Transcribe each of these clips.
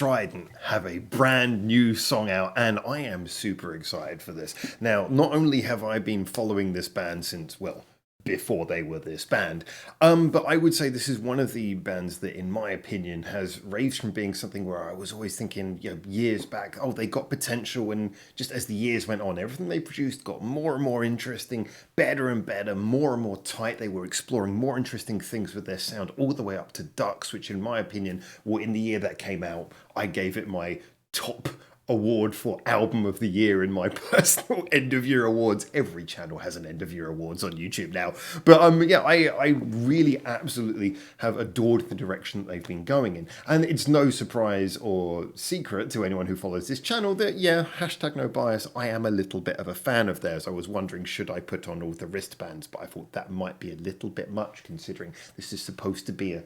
Trident have a brand new song out, and I am super excited for this. Now, not only have I been following this band since, well, before they were this band, but I would say this is one of the bands that, in my opinion, has raised from being something where I was always thinking, years back, oh, they got potential, and just as the years went on, everything they produced got more and more interesting, better and better, more and more tight. They were exploring more interesting things with their sound, all the way up to Ducks, which, in my opinion, well, in the year that came out, I gave it my top award for album of the year in my personal end of year awards. Every channel has an end of year awards on YouTube now, but I really absolutely have adored the direction that they've been going in, and it's no surprise or secret to anyone who follows this channel that hashtag no bias, I am a little bit of a fan of theirs. I was wondering, should I put on all the wristbands, but I thought that might be a little bit much considering this is supposed to be a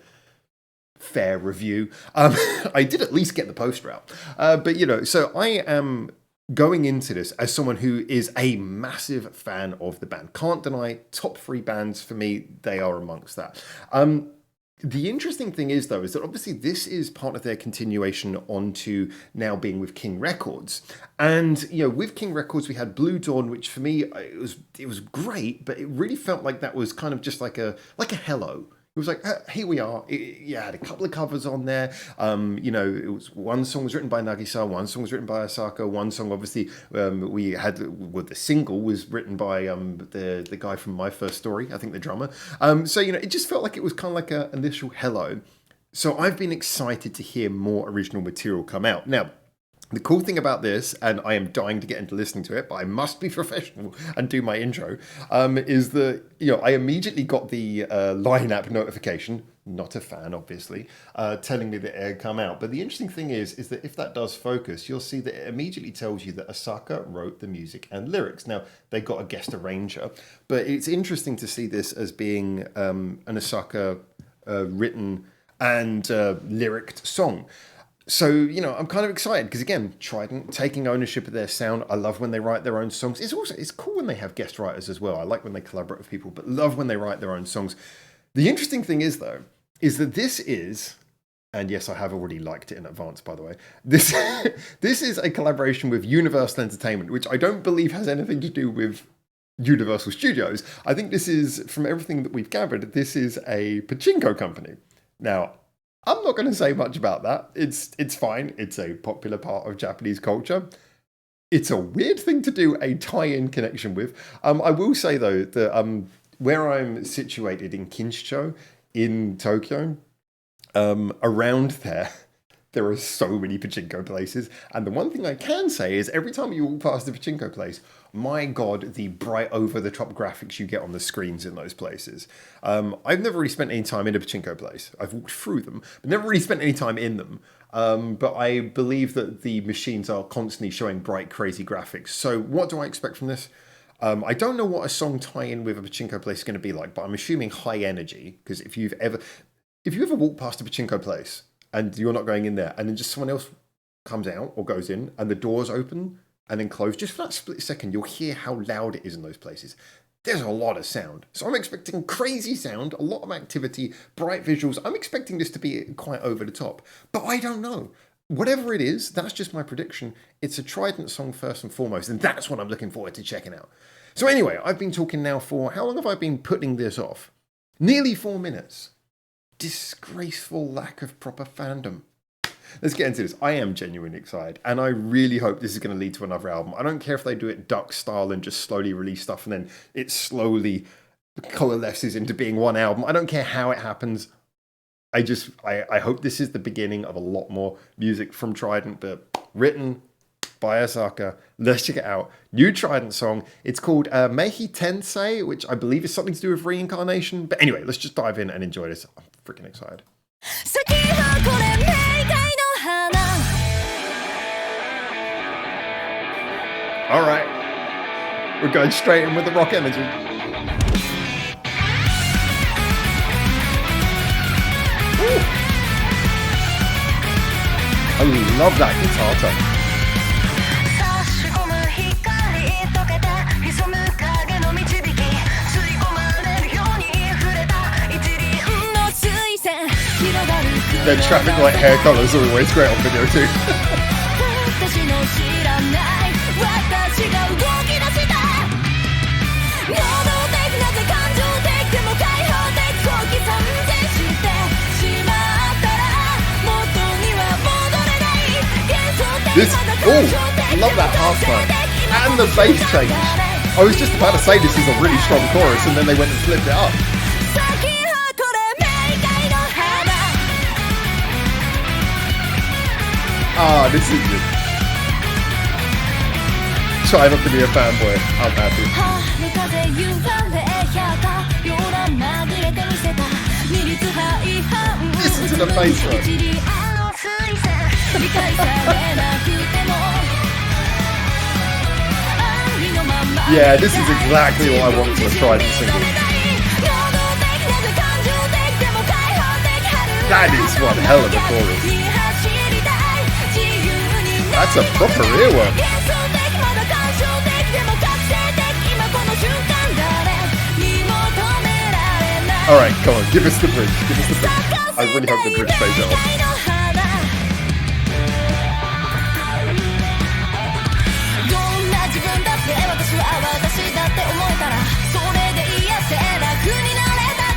fair review. I did at least get the poster out, but so I am going into this as someone who is a massive fan of the band. Can't deny, top 3 bands for me, they are amongst that. The interesting thing is, though, is that obviously this is part of their continuation onto now being with King Records. And, with King Records, we had Blue Dawn, which for me, it was great, but it really felt like that was kind of just like a hello. It was like, here we are. You had a couple of covers on there. It was one song was written by Nagisa, one song was written by Asaka, one song obviously we had, the single was written by the guy from My First Story, I think the drummer. It just felt like it was kind of like an initial hello. So I've been excited to hear more original material come out. Now, the cool thing about this, and I am dying to get into listening to it, but I must be professional and do my intro, is that, I immediately got the Line app notification, not a fan, obviously, telling me that it had come out. But the interesting thing is that if that does focus, you'll see that it immediately tells you that Asaka wrote the music and lyrics. Now, they got a guest arranger, but it's interesting to see this as being an Asaka written and lyriced song. So, I'm kind of excited because, again, Trident taking ownership of their sound. I love when they write their own songs. It's cool when they have guest writers as well. I like when they collaborate with people, but love when they write their own songs. The interesting thing is, though, is that this is, and yes, I have already liked it in advance, by the way, this is a collaboration with Universal Entertainment, which I don't believe has anything to do with Universal Studios. I think this is, from everything that we've gathered, this is a pachinko company. Now, I'm not going to say much about that. It's fine. It's a popular part of Japanese culture. It's a weird thing to do a tie-in connection with. I will say, though, that where I'm situated in Kinshicho in Tokyo, around there are so many pachinko places. And the one thing I can say is every time you walk past the pachinko place, my God, the bright over-the-top graphics you get on the screens in those places. I've never really spent any time in a pachinko place. I've walked through them, but never really spent any time in them. But I believe that the machines are constantly showing bright, crazy graphics. So what do I expect from this? I don't know what a song tie-in with a pachinko place is going to be like, but I'm assuming high energy, because if you ever walk past a pachinko place and you're not going in there, and then just someone else comes out or goes in, and the doors open and then close, just for that split second, you'll hear how loud it is in those places. There's a lot of sound. So I'm expecting crazy sound, a lot of activity, bright visuals. I'm expecting this to be quite over the top, but I don't know. Whatever it is, that's just my prediction. It's a Trident song first and foremost, and that's what I'm looking forward to checking out. So anyway, I've been talking now for, how long have I been putting this off? Nearly 4 minutes. Disgraceful lack of proper fandom. Let's get into this. I am genuinely excited, and I really hope this is going to lead to another album. I don't care if they do it Duck style and just slowly release stuff and then it slowly coalesces into being one album. I don't care how it happens. I hope this is the beginning of a lot more music from Trident, but written by Asaka. Let's check it out. New Trident song. It's called Mehi Tensei, which I believe is something to do with reincarnation. But anyway, let's just dive in and enjoy this. I'm freaking excited. All right. We're going straight in with the rock energy. Ooh. I love that guitar tone. Their traffic light hair colours are always great on video too. This, oh, love that half time. And the bass change. I was just about to say this is a really strong chorus and then they went and flipped it up. Ah, this is it. Try not to be a fanboy. I'm happy. Listen to the bass line. Yeah, this is exactly what I want for a Trident single. That is one hell of a chorus. That's a proper earworm. Alright, come on, give us the bridge. Give us the bridge. I really hope the bridge plays it off.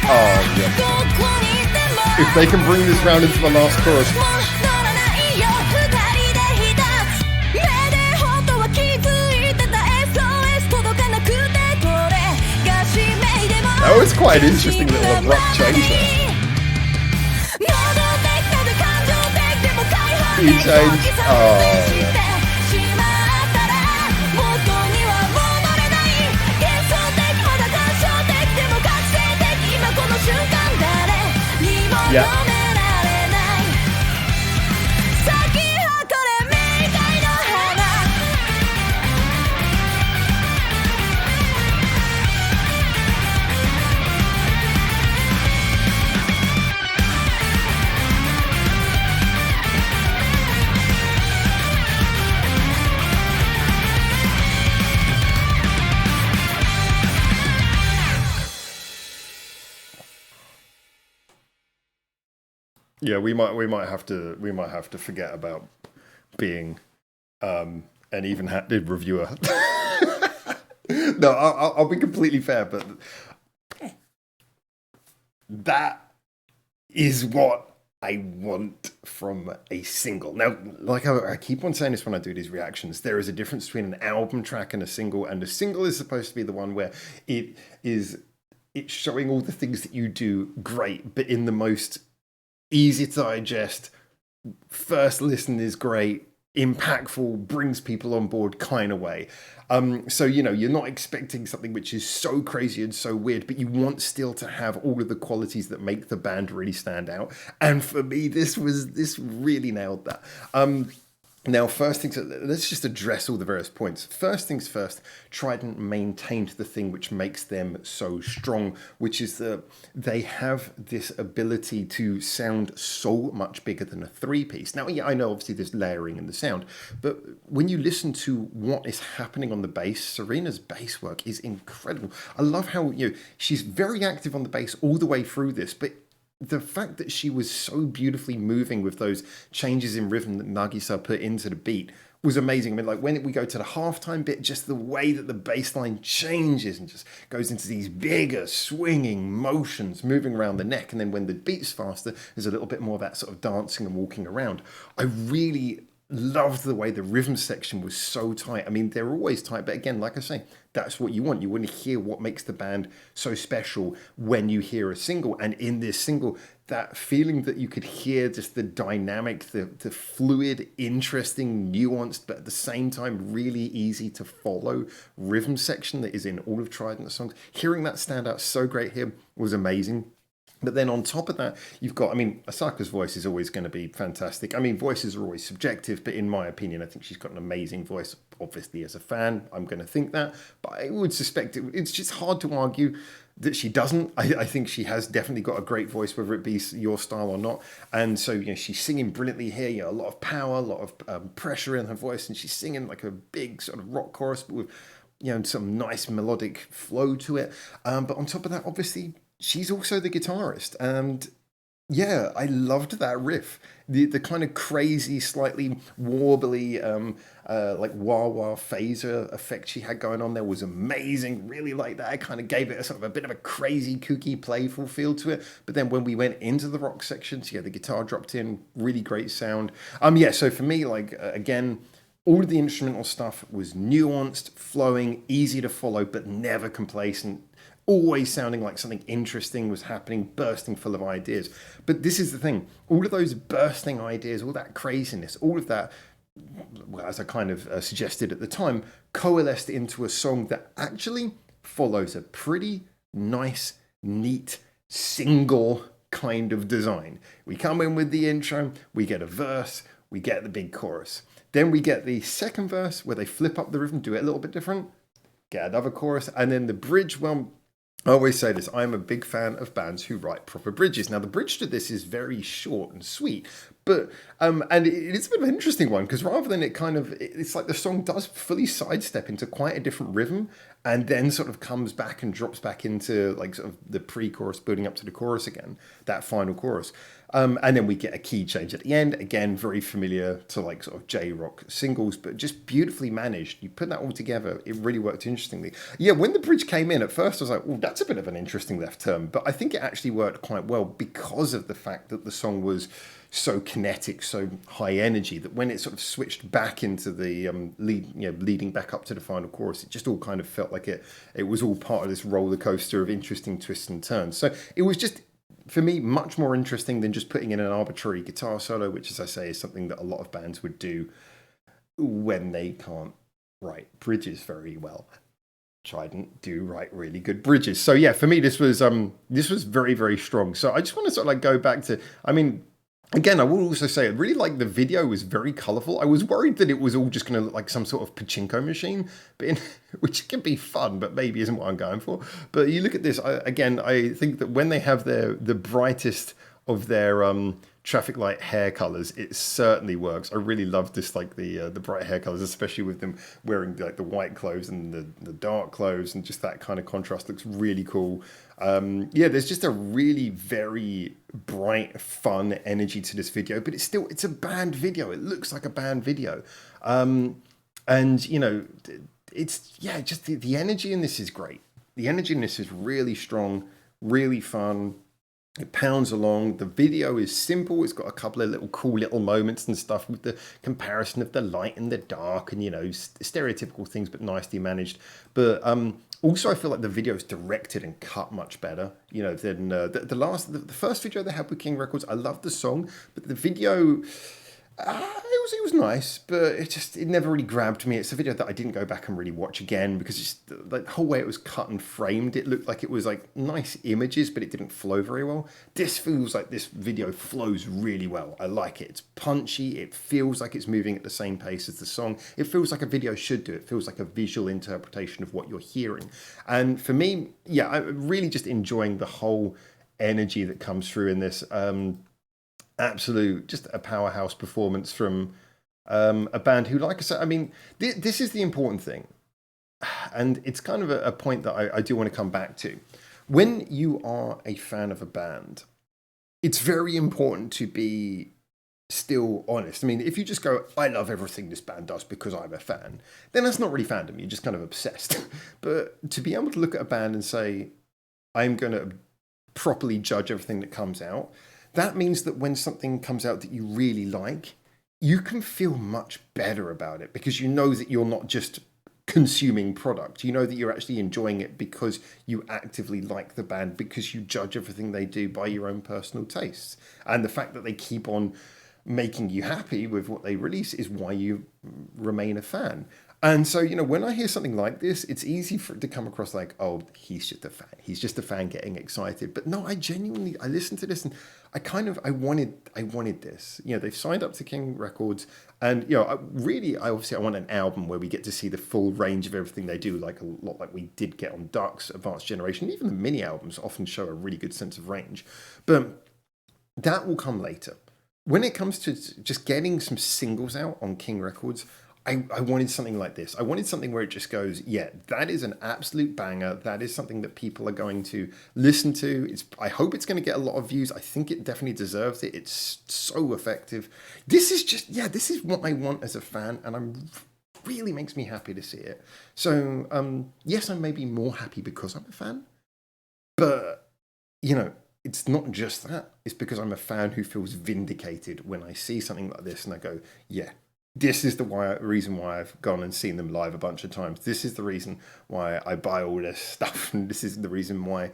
Oh, yeah. If they can bring this round into the last chorus. That was quite an interesting little abrupt change there. He changed. Oh, yeah. Yeah. Yeah, we might have to forget about being an even-handed reviewer. No, I'll be completely fair, but that is what I want from a single. Now, like I keep on saying this when I do these reactions, there is a difference between an album track and a single is supposed to be the one where it's showing all the things that you do great, but in the most easy to digest, first listen is great, impactful, brings people on board kind of way. So, you're not expecting something which is so crazy and so weird, but you want still to have all of the qualities that make the band really stand out. And for me, this really nailed that. Now, first things, let's just address all the various points. First things first, Trident maintained the thing which makes them so strong, which is that they have this ability to sound so much bigger than a three-piece. Now, yeah, I know obviously there's layering in the sound, but when you listen to what is happening on the bass, Serena's bass work is incredible. I love how, she's very active on the bass all the way through this, but the fact that she was so beautifully moving with those changes in rhythm that Nagisa put into the beat was amazing. I mean, like when we go to the halftime bit, just the way that the bass line changes and just goes into these bigger swinging motions moving around the neck. And then when the beat's faster, there's a little bit more of that sort of dancing and walking around. I really loved the way the rhythm section was so tight. I mean, they're always tight, but again, like I say, that's what you want. You want to hear what makes the band so special when you hear a single. And in this single, that feeling that you could hear just the dynamic, the fluid, interesting, nuanced, but at the same time, really easy to follow rhythm section that is in all of Trident's songs. Hearing that stand out so great here was amazing. But then on top of that, you've got, Asaka's voice is always going to be fantastic. Voices are always subjective, but in my opinion, I think she's got an amazing voice. Obviously, as a fan, I'm going to think that. But I would suspect it's just hard to argue that she doesn't. I think she has definitely got a great voice, whether it be your style or not. And so, she's singing brilliantly here. A lot of power, a lot of pressure in her voice. And she's singing like a big sort of rock chorus, but with, some nice melodic flow to it. But on top of that, obviously, she's also the guitarist, and Yeah, I loved that riff. The kind of crazy, slightly warbly, like wah wah phaser effect she had going on there was amazing. Really like that. It kind of gave it a sort of a bit of a crazy, kooky, playful feel to it. But then when we went into the rock sections, yeah, the guitar dropped in, really great sound. Yeah. So for me, like again, all of the instrumental stuff was nuanced, flowing, easy to follow, but never complacent. Always sounding like something interesting was happening, bursting full of ideas. But this is the thing, all of those bursting ideas, all that craziness, all of that, well, as I kind of suggested at the time, coalesced into a song that actually follows a pretty nice, neat, single kind of design. We come in with the intro, we get a verse, we get the big chorus. Then we get the second verse where they flip up the rhythm, do it a little bit different, get another chorus, and then the bridge. Well, I always say this, I'm a big fan of bands who write proper bridges. Now, the bridge to this is very short and sweet, but, and it's a bit of an interesting one because rather than it kind of, it's like the song does fully sidestep into quite a different rhythm and then sort of comes back and drops back into like sort of the pre chorus building up to the chorus again, that final chorus. And then we get a key change at the end. Again, very familiar to like sort of J rock singles, but just beautifully managed. You put that all together, it really worked interestingly. Yeah, when the bridge came in at first, I was like, well, that's a bit of an interesting left turn. But I think it actually worked quite well because of the fact that the song was so kinetic, so high energy that when it sort of switched back into the leading back up to the final chorus, it just all kind of felt like it was all part of this roller coaster of interesting twists and turns. So it was just for me, much more interesting than just putting in an arbitrary guitar solo, which, as I say, is something that a lot of bands would do when they can't write bridges very well. Trident do write really good bridges. So yeah, for me, this was very, very strong. So I just want to sort of like go back to, I mean, again, I will also say I really like the video was very colorful. I was worried that it was all just going to look like some sort of pachinko machine, but which can be fun, but maybe isn't what I'm going for. But you look at this again. I think that when they have the brightest of their traffic light hair colors, it certainly works. I really love this, like the bright hair colors, especially with them wearing like the white clothes and the dark clothes, and just that kind of contrast looks really cool. Yeah, there's just a really very bright, fun energy to this video, but it's a band video. It looks like a band video, and you know, it's yeah, just the energy in this is great. The energy in this is really strong, really fun. It pounds along. The video is simple. It's got a couple of little cool little moments and stuff with the comparison of the light and the dark, and you know, stereotypical things, but nicely managed. But also, I feel like the video is directed and cut much better. You know, than the first video they had with King Records. I loved the song, but the video. It was nice, but it never really grabbed me. It's a video that I didn't go back and really watch again because it's like the whole way it was cut and framed. It looked like it was like nice images, but it didn't flow very well. This feels like this video flows really well. I like it. It's punchy. It feels like it's moving at the same pace as the song. It feels like a video should do. It feels like a visual interpretation of what you're hearing. And for me, yeah, I'm really just enjoying the whole energy that comes through in this. Absolute, just a powerhouse performance from a band who, like I said, I mean, this is the important thing. And it's kind of a point that I do want to come back to. When you are a fan of a band, it's very important to be still honest. I mean, if you just go, I love everything this band does because I'm a fan, then that's not really fandom. You're just kind of obsessed. But to be able to look at a band and say, I'm going to properly judge everything that comes out, that means that when something comes out that you really like, you can feel much better about it because you know that you're not just consuming product. You know that you're actually enjoying it because you actively like the band, because you judge everything they do by your own personal tastes. And the fact that they keep on making you happy with what they release is why you remain a fan. And so, you know, when I hear something like this, it's easy for it to come across like, oh, he's just a fan. He's just a fan getting excited. But no, I genuinely, I listened to this and I wanted this. You know, they've signed up to King Records, and you know, I obviously I want an album where we get to see the full range of everything they do, like a lot like we did get on Duck's Advanced Generation. Even the mini albums often show a really good sense of range, but that will come later. When it comes to just getting some singles out on King Records, I wanted something like this. I wanted something where it just goes, yeah, that is an absolute banger. That is something that people are going to listen to. I hope it's going to get a lot of views. I think it definitely deserves it. It's so effective. This is just, yeah, this is what I want as a fan, and I'm really makes me happy to see it. So, yes, I may be more happy because I'm a fan, but you know, it's not just that. It's because I'm a fan who feels vindicated when I see something like this and I go, yeah, this is the reason why I've gone and seen them live a bunch of times. This is the reason why I buy all this stuff, and this is the reason why,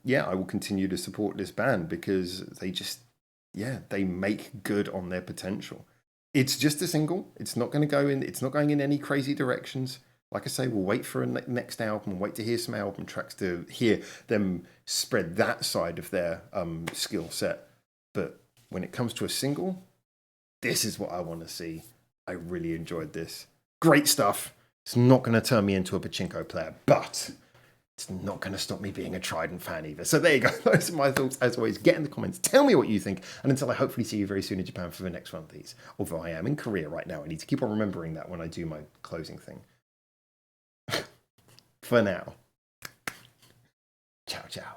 yeah, I will continue to support this band because they just, yeah, they make good on their potential. It's just a single. It's not going to go in. It's not going in any crazy directions. Like I say, we'll wait for a next album. Wait to hear some album tracks to hear them spread that side of their skill set. But when it comes to a single, this is what I want to see. I really enjoyed this. Great stuff. It's not going to turn me into a pachinko player, but it's not going to stop me being a Trident fan either. So there you go. Those are my thoughts. As always, get in the comments. Tell me what you think. And until I hopefully see you very soon in Japan for the next one of these. Although I am in Korea right now. I need to keep on remembering that when I do my closing thing. For now. Ciao, ciao.